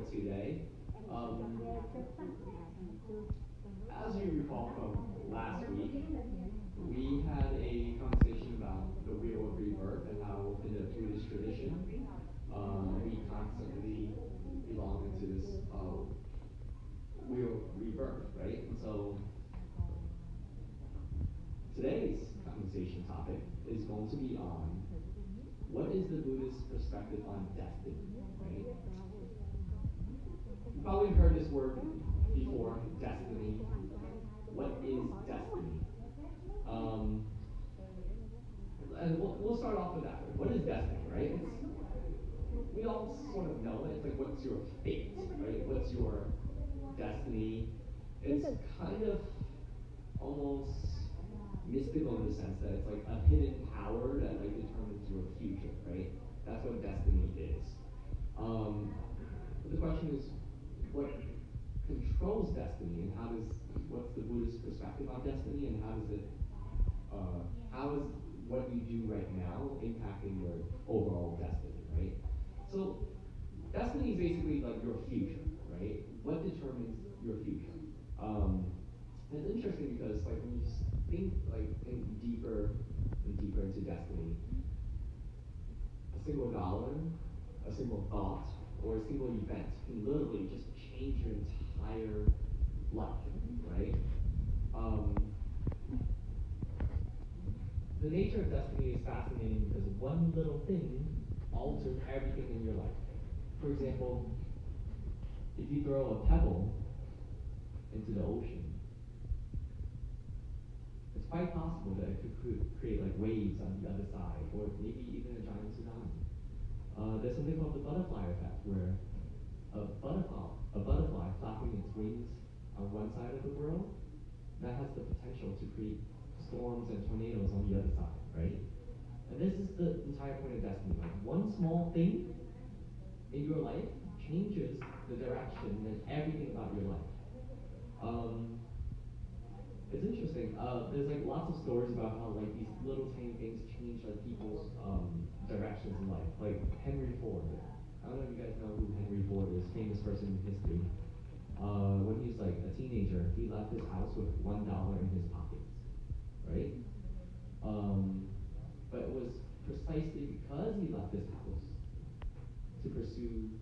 for today. As you recall from last week, we had a conversation about the wheel of rebirth and how in the Buddhist tradition, we constantly belong into this wheel of rebirth, right? And so today's conversation topic is going to be on what is the Buddhist perspective on destiny, right? You've probably heard this word before, destiny. What is destiny? And we'll start off with that. What is destiny, right? We all sort of know it. It's like, what's your fate, right? What's your destiny? It's kind of almost mystical in the sense that it's like a hidden power that like determines your future, right? That's what destiny is. But the question is, what controls destiny, and what's the Buddhist perspective on destiny, and how is what you do right now impacting your overall destiny, right? So destiny is basically like your future, right? What determines your future? It's interesting because like when you think deeper and deeper into destiny, a single dollar, a single thought, or a single event can literally just change your entire life, right? The nature of destiny is fascinating because one little thing alters everything in your life. For example, if you throw a pebble into the ocean, it's quite possible that it could create like waves on the other side, or maybe even a giant tsunami. There's something called the butterfly effect, where a butterfly flapping its wings on one side of the world, that has the potential to create storms and tornadoes on the other side, right? And this is the entire point of destiny. Like one small thing in your life changes the direction and everything about your life. It's interesting. There's like lots of stories about how like these little tiny things change like people's directions in life. Like Henry Ford. I don't know if you guys know who Henry Ford is, famous person in history. When he was like a teenager, he left his house with $1 in his pockets, right? But it was precisely because he left his house to pursue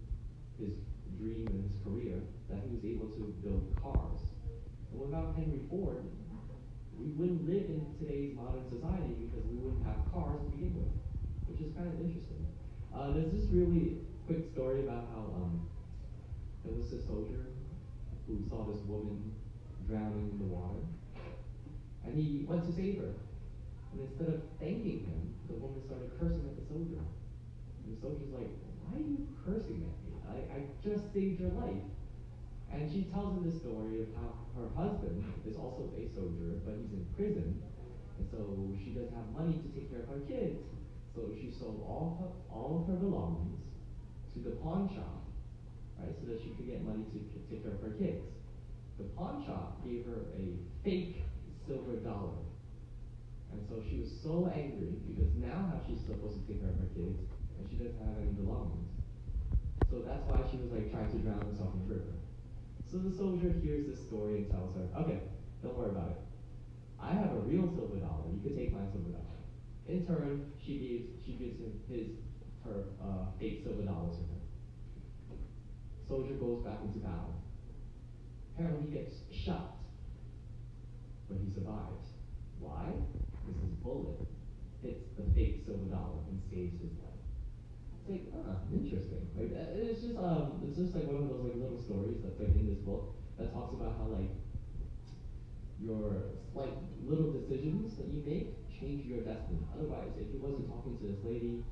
his dream and his career that he was able to build cars. And without Henry Ford, we wouldn't live in today's modern society because we wouldn't have cars to begin with, which is kind of interesting. There's this really quick story about how there was a soldier who saw this woman drowning in the water, and he went to save her. And instead of thanking him, the woman started cursing at the soldier. And the soldier's like, "Why are you cursing at me? I just saved your life." And she tells him this story of how her husband is also a soldier, but he's in prison, and so she doesn't have money to take care of her kids. So she sold all of her belongings to the pawn shop, right, so that she could get money to take care of her kids. The pawn shop gave her a fake silver dollar. And so she was so angry because now she's supposed to take care of her kids and she doesn't have any belongings. So that's why she was like trying to drown herself in the river. So the soldier hears this story and tells her, "Okay, don't worry about it. I have a real silver dollar. You can take my silver dollar." In turn, she gives him her fake silver dollars to him. Soldier goes back into battle. Apparently he gets shot, but he survives. Why? Because his bullet hits the fake silver dollar and saves his life. It's like, interesting. Like it's just like one of those like little stories that's like in this book that talks about how like your like little decisions that you make change your destiny. Otherwise, if he wasn't talking to this lady,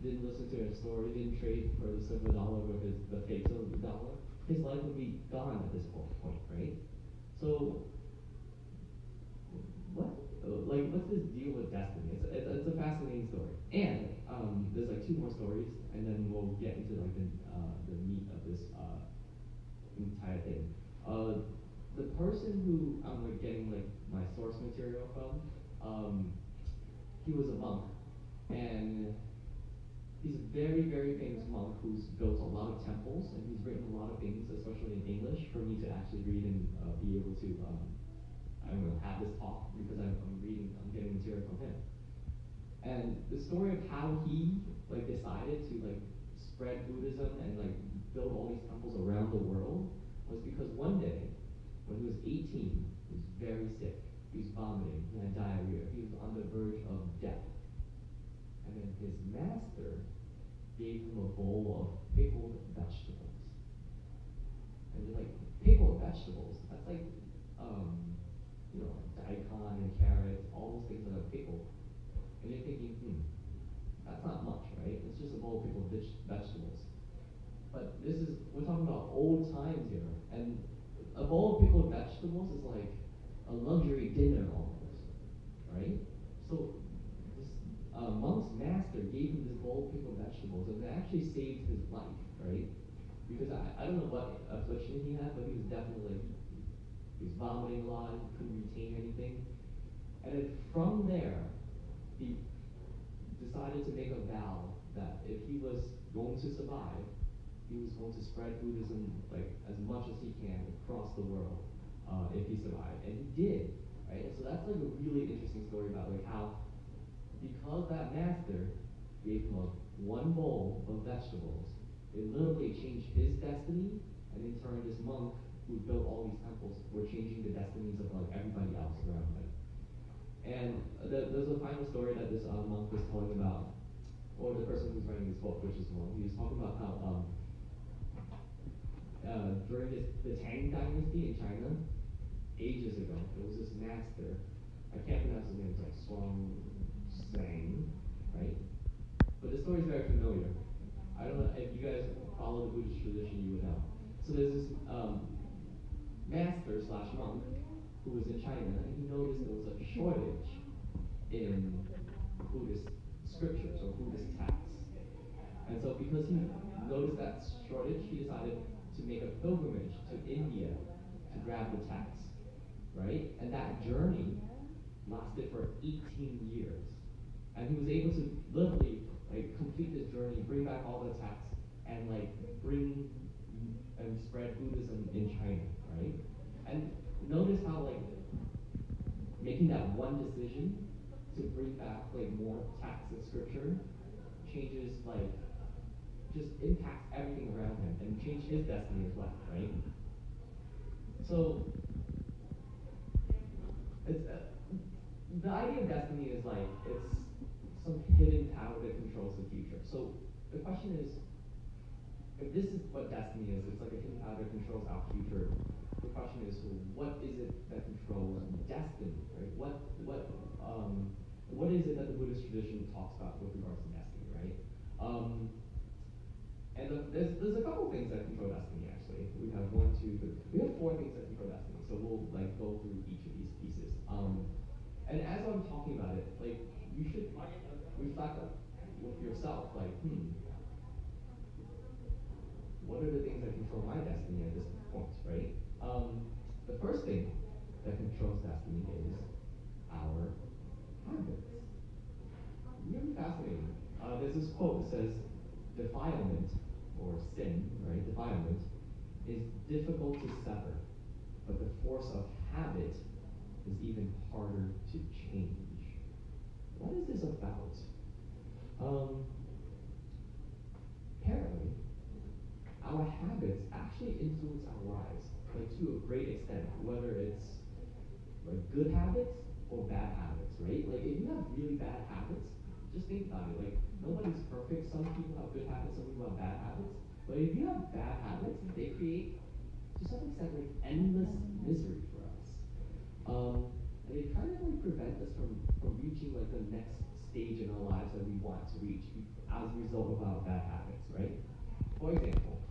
didn't listen to her story, didn't trade for the silver dollar with the fake silver dollar, his life would be gone at this point, right? So what's this deal with destiny? It's a fascinating story, and there's like two more stories, and then we'll get into like the meat of this entire thing. The person who I'm like getting like my source material from, he was a monk, and he's a very, very famous monk who's built a lot of temples, and he's written a lot of things, especially in English, for me to actually read and be able to, I don't know, have this talk, because I'm getting material from him. And the story of how he like decided to like spread Buddhism and like build all these temples around the world was because one day, when he was 18, he was very sick. He was vomiting, he had diarrhea, he was on the verge of death. And then his master gave him a bowl of pickled vegetables. And you're like, pickled vegetables? That's like, you know, daikon and carrots, all those things that are pickled. And you're thinking, that's not much, right? It's just a bowl of pickled vegetables. But we're talking about old times here. And a bowl of pickled vegetables is like a luxury dinner almost, right? So this monk's master gave him this bowl of pickled vegetables, and it actually saved his life, right? Because I don't know what affliction he had, but he was definitely, he was vomiting a lot, he couldn't retain anything. And then from there, he decided to make a vow that if he was going to survive, he was going to spread Buddhism like as much as he can across the world if he survived, and he did, right? And so that's like a really interesting story about like how, because that master gave him one bowl of vegetables, it literally changed his destiny, and in turn this monk who built all these temples were changing the destinies of like everybody else around him. And there's a final story that this monk was telling about, or the person who's writing this book, which is one, he was talking about how during the Tang Dynasty in China, ages ago, there was this master, I can't pronounce his name, it's like Shuang Sang, right? But the story is very familiar. I don't know if you guys follow the Buddhist tradition, you would know. So there's this master slash monk who was in China, and he noticed there was a shortage in Buddhist scriptures or Buddhist texts. And so because he noticed that shortage, he decided to make a pilgrimage to India to grab the text, right? And that journey lasted for 18 years. And he was able to literally like complete this journey, bring back all the texts, and like bring and spread Buddhism in China, right? And notice how like making that one decision to bring back like more texts and scripture changes like just impacts everything around him and change his destiny as well, right? So it's the idea of destiny is like it's some hidden power that controls the future. So the question is, if this is what destiny is, it's like a hidden power that controls our future. The question is, well, what is it that controls destiny, right? What is it that the Buddhist tradition talks about with regards to destiny, right? And there's a couple things that control destiny actually. We have we have 4 things that control destiny. So we'll like go through each of these pieces. And as I'm talking about it, like you should reflect with yourself, like, what are the things that control my destiny at this point, right? The first thing that controls destiny is our habits. Really fascinating. There's this quote that says, defilement, or sin, right? Defilement is difficult to sever, but the force of habit is even harder to change. What is this about? Apparently, our habits actually influence our lives, like to a great extent, whether it's like good habits or bad habits, right? Like if you have really bad habits, just think about it. Like nobody's perfect. Some people have good habits, some people have bad habits. But if you have bad habits, they create, to some extent, like endless misery for us. And they kind of like prevent us from reaching like the next stage in our lives that we want to reach as a result of our bad habits, right? For example,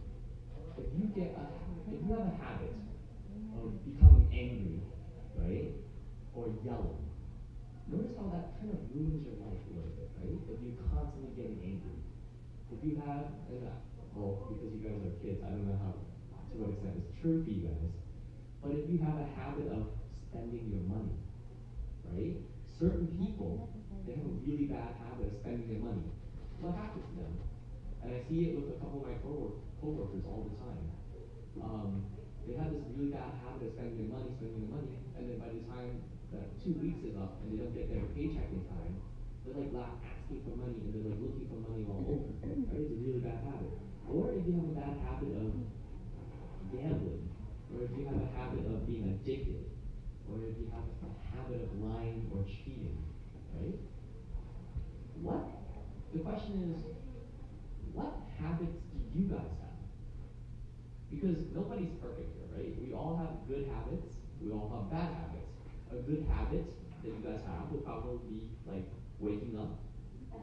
if you have a habit of becoming angry, right, or yelling, notice how that kind of ruins your life a little bit, right? If you're constantly getting angry. If you have, well, because you guys are kids, I don't know how, to what extent it's true for you guys, but if you have a habit of spending your money, right? Certain people, they have a really bad habit of spending their money. what happened to them? And I see it with a couple of my coworkers all the time. They have this really bad habit of spending their money, and then by the time that 2 weeks is up and they don't get their paycheck in time, they're like asking for money and they're like looking for money all over. Right? It's a really bad habit. Or if you have a bad habit of gambling, or if you have a habit of being addicted, or if you have a habit of lying or cheating, right? The question is, what habits do you guys have? Because nobody's perfect here, right? We all have good habits, we all have bad habits. A good habit that you guys have would probably be like waking up,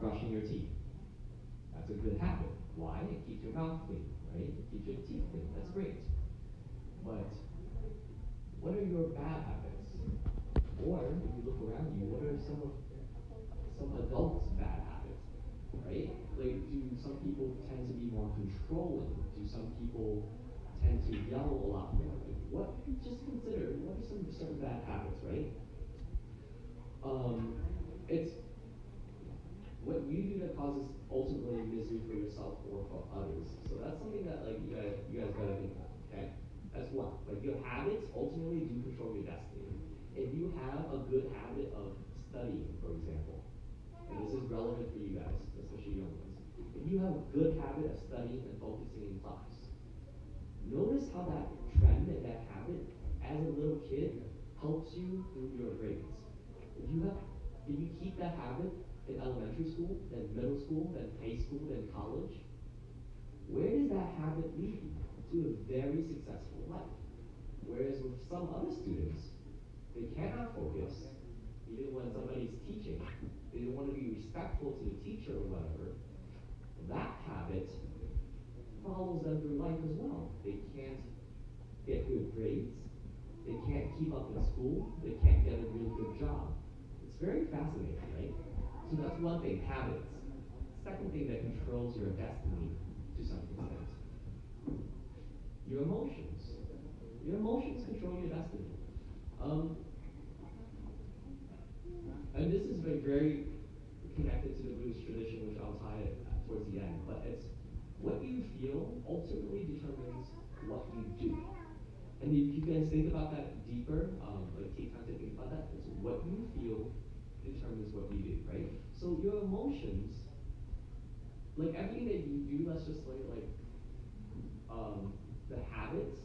brushing your teeth. That's a good habit. Why? It keeps your mouth clean, right? It keeps your teeth clean. That's great. But what are your bad habits? Or if you look around you, what are some adults' bad habits? Right? Like, do some people tend to be more controlling? Do some people tend to yell a lot more? Just consider, what are some bad habits, right? It's what you do that causes ultimately misery for yourself or for others. So that's something that like you guys gotta think about, okay? That's one. Like your habits ultimately do control your destiny. If you have a good habit of studying, for example, and this is relevant for you guys, especially young ones. If you have a good habit of studying and focusing in class, notice how that trend and that habit, as a little kid, helps you through your grades. If you keep that habit in elementary school, then middle school, then high school, then college, where does that habit lead you? To a very successful life. Whereas with some other students, they cannot focus, even when somebody's teaching. They don't want to be respectful to the teacher or whatever. That habit follows them through life as well. They can't get good grades. They can't keep up in school. They can't get a really good job. It's very fascinating, right? So that's one thing, habits. Second thing that controls your destiny to some extent. Your emotions. Your emotions control your destiny. And this is very connected to the Buddhist tradition, which I'll tie it towards the end. But it's what you feel ultimately determines what you do. And if you guys think about that deeper, like take time to think about that, it's what you feel determines what you do, right? So your emotions, like everything that you do, let's just say like the habits,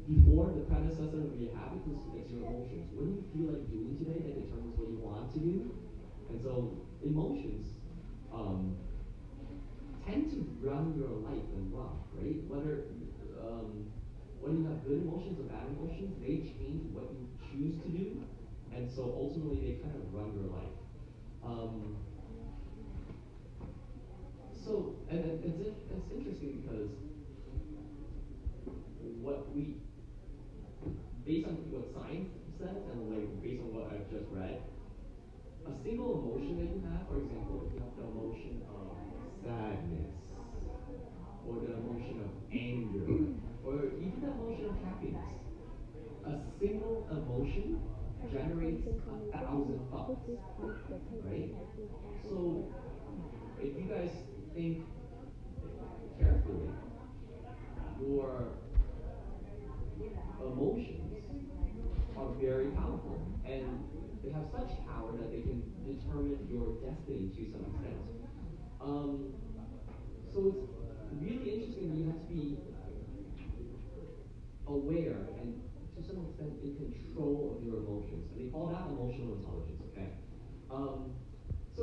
before the predecessor of your habits is your emotions. What do you feel like doing today that determines what you want to do? And so emotions tend to run your life and rock, right? Whether you have good emotions or bad emotions, they change what you choose to do, and so ultimately they kind of run your life. So, and it's interesting because based on what science says and like based on what I've just read, a single emotion that you have, for example, if you have the emotion of sadness, or the emotion of anger, or even the emotion of happiness, a single emotion generates 1,000 thoughts, right? So if you guys think carefully, your emotions are very powerful, and they have such power that they can determine your destiny to some extent. So it's really interesting. You have to be aware and to some extent in control of your emotions. And they call that emotional intelligence, okay? So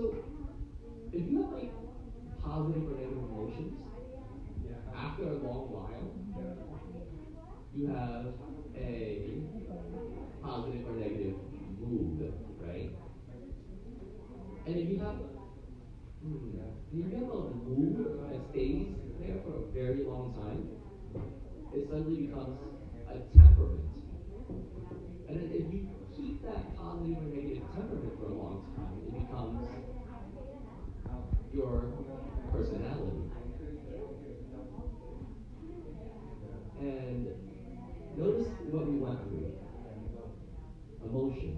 if you have like positive or negative emotions, after a long while, you have a positive or negative mood, right? And if you have a mood that stays there for a very long time, it suddenly becomes a temperament. And then if you keep that positive or negative temperament for a long time, it becomes your personality. And notice what we went through. Emotion,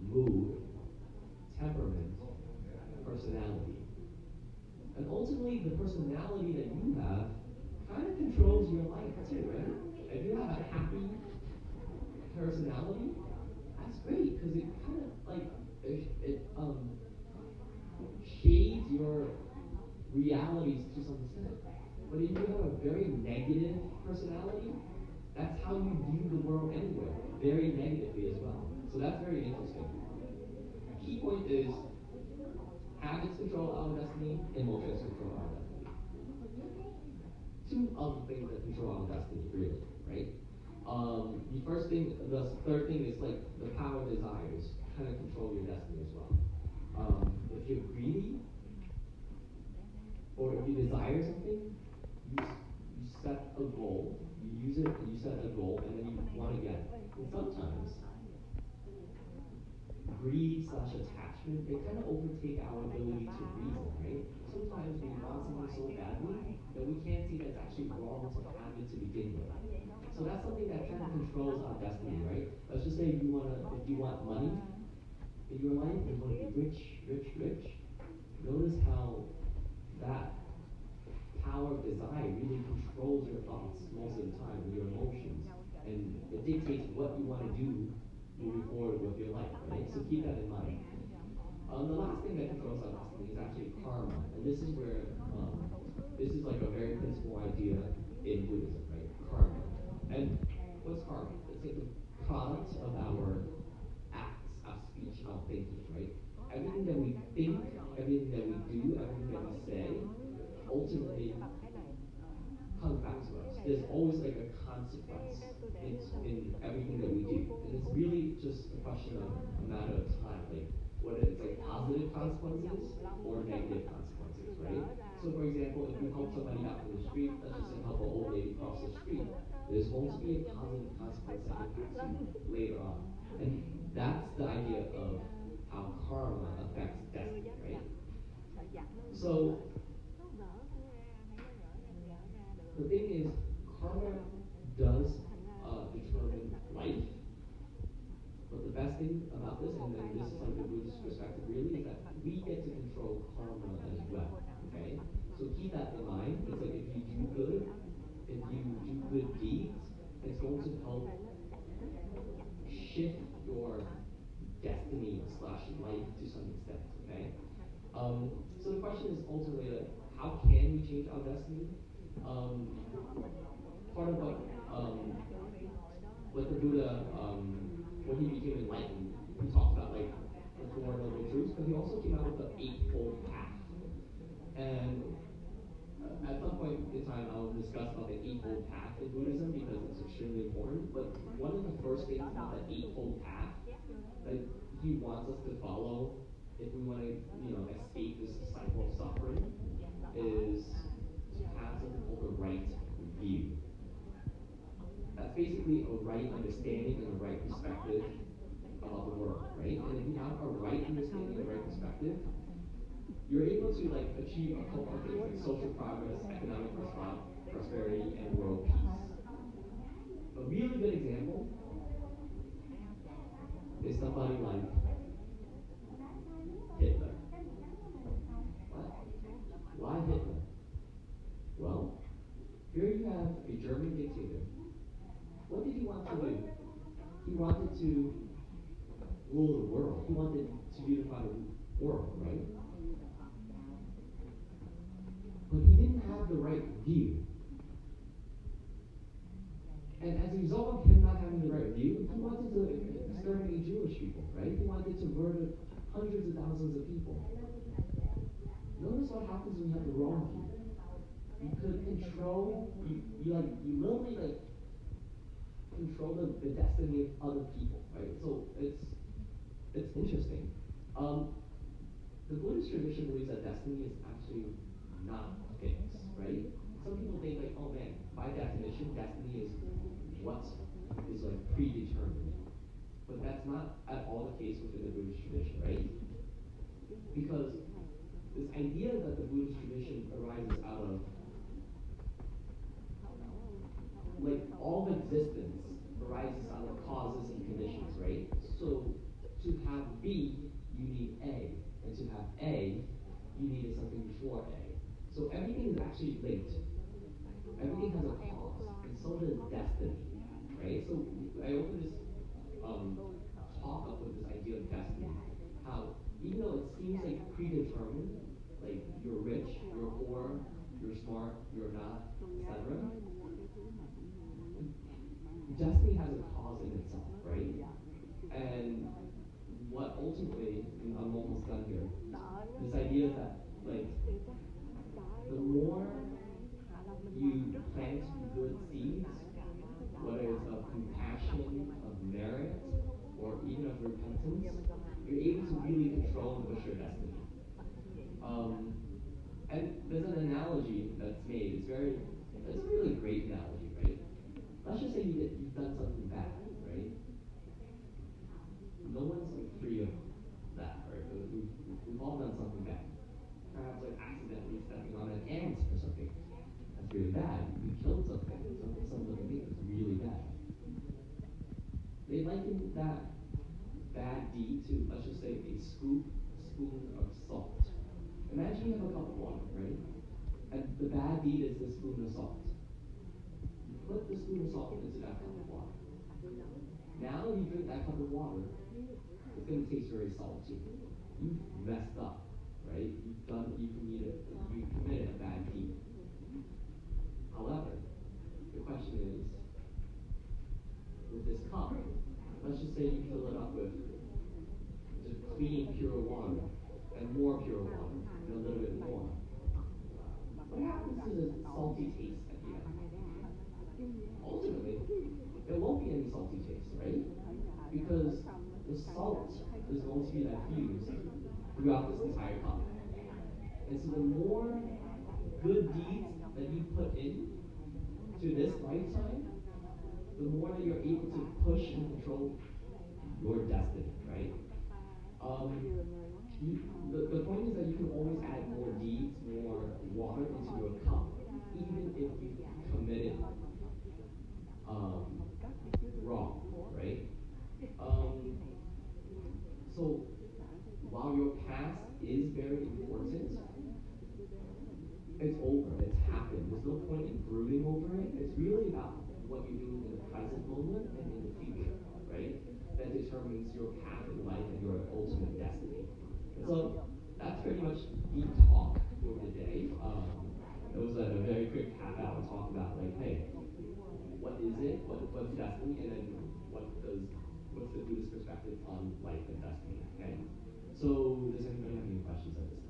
mood, temperament, personality. very negative personality, that's how you view the world anyway, very negatively as well. So that's very interesting. Key point is habits control our destiny, emotions control our destiny. Two of the things that control our destiny, really, right? The third thing is like the power of desires kind of control your destiny as well. If you're greedy, or if you desire something, you set a goal, you use it, and you set a goal, and then you want to get it. And sometimes greed/attachment, they kind of overtake our ability to reason, right? Sometimes we want something so badly that we can't see that it's actually wrong to have it to begin with. So that's something that kind of controls our destiny, right? Let's just say if you want money in your life, you want to be rich, rich, rich. Notice how that power of desire really controls your thoughts most of the time, and your emotions, and it dictates what you want to do moving forward with your life, right? So keep that in mind. The last thing that controls our destiny is actually karma, and this is where this is like a very principal idea in Buddhism, right? Karma. And what's karma? It's like the product of our acts, our speech, our thinking, right? Everything that we think, everything that we do, everything that we say, ultimately comes back to us. There's always like a consequence in everything that we do. And it's really just a question of a matter of time, like whether it's like positive consequences or negative consequences, right? So for example, if you help somebody out in the street, let's just say help an old lady cross the street, there's going to be a positive consequence that impacts you later on. And that's the idea of how karma affects destiny, right? So the thing is, karma does determine life, but the best thing about this, and then this is like the Buddhist perspective really, is that we get to control karma as well, okay? So keep that in mind. It's like if you do good, if you do good deeds, it's going to help shift your destiny/life to some extent, okay? So the question is ultimately like, how can we change our destiny? Part of what the Buddha, when he became enlightened, he talked about like the Four Noble Truths, but he also came out with the Eightfold Path. And at some point in time, I will discuss about the Eightfold Path in Buddhism because it's extremely important. But one of the first things about the Eightfold Path that he wants us to follow if we want to, escape this cycle of suffering is to have something called the right view. That's basically a right understanding and a right perspective about the world, right? And if you have a right understanding and a right perspective, you're able to achieve a couple of things like social progress, economic prosperity, and world peace. A really good example is somebody like Hitler. What? Why Hitler? Well, here you have a German dictator. What did he want to do? He wanted to rule the world. He wanted to unify the world, right? But he didn't have the right view. And as a result of him not having the right view, he wanted to exterminate Jewish people, right? He wanted to murder hundreds of thousands of people. Notice what happens when you have the wrong view. You could control, you literally control the destiny of other people, right? So it's interesting. The Buddhist tradition believes that destiny is actually not fixed, right? Some people think oh man, by definition, destiny is what is predetermined. But that's not at all the case within the Buddhist tradition, right? Because this idea that the Buddhist tradition arises out of all of existence arises out of causes and conditions, right? So to have B, you need A. And to have A, you needed something before A. So everything is actually linked. Everything has a cause, and so does destiny, right? So I opened this talk up with this idea of destiny. How even though it seems predetermined, you're rich, you're poor, you're smart, you're not, etc. Destiny has a cause in itself, right? And what ultimately, and I'm almost done here, this idea that, like, the more you plant good seeds, whether it's of compassion, of merit, or even of repentance, you're able to really control and push your destiny. And there's an analogy that's made. It's a really great analogy, right? Let's just say you've done something bad, right? No one's like free of that, right? We've all done something bad. Perhaps like accidentally stepping on an ant or something. That's really bad. You killed something. Some living being. It's really bad. They liken that bad deed to, let's just say, a spoon of salt. Imagine you have a cup of water, right? And the bad deed is the spoon of salt. You put the spoon of salt into that cup of water. Now you drink that cup of water, it's going to taste very salty. You've messed up, right? You committed a bad deed. However, the question is, with this cup, let's just say you fill it up with just clean, pure water, and more pure water, and a little bit more. What happens to the salty taste at the end? Ultimately, there won't be any salty taste, right? Because the salt is going to be diffused throughout this entire cup. And so the more good deeds that you put in to this lifetime, the more that you're able to push and control your destiny, right? The point is that you can always add more deeds, more water into your cup, even if you committed wrong, right? So while your past is very important, it's over, it's happened. There's no point in brooding over it. It's really about what you're doing in the present moment and in the future, right? That determines your path in life and your ultimate destiny. And so that's pretty much the talk for today. It was a very quick half-hour talk about, like, hey, what is it? What's destiny? And then what's the Buddhist perspective on life and destiny? Okay. So does anybody have any questions at this time?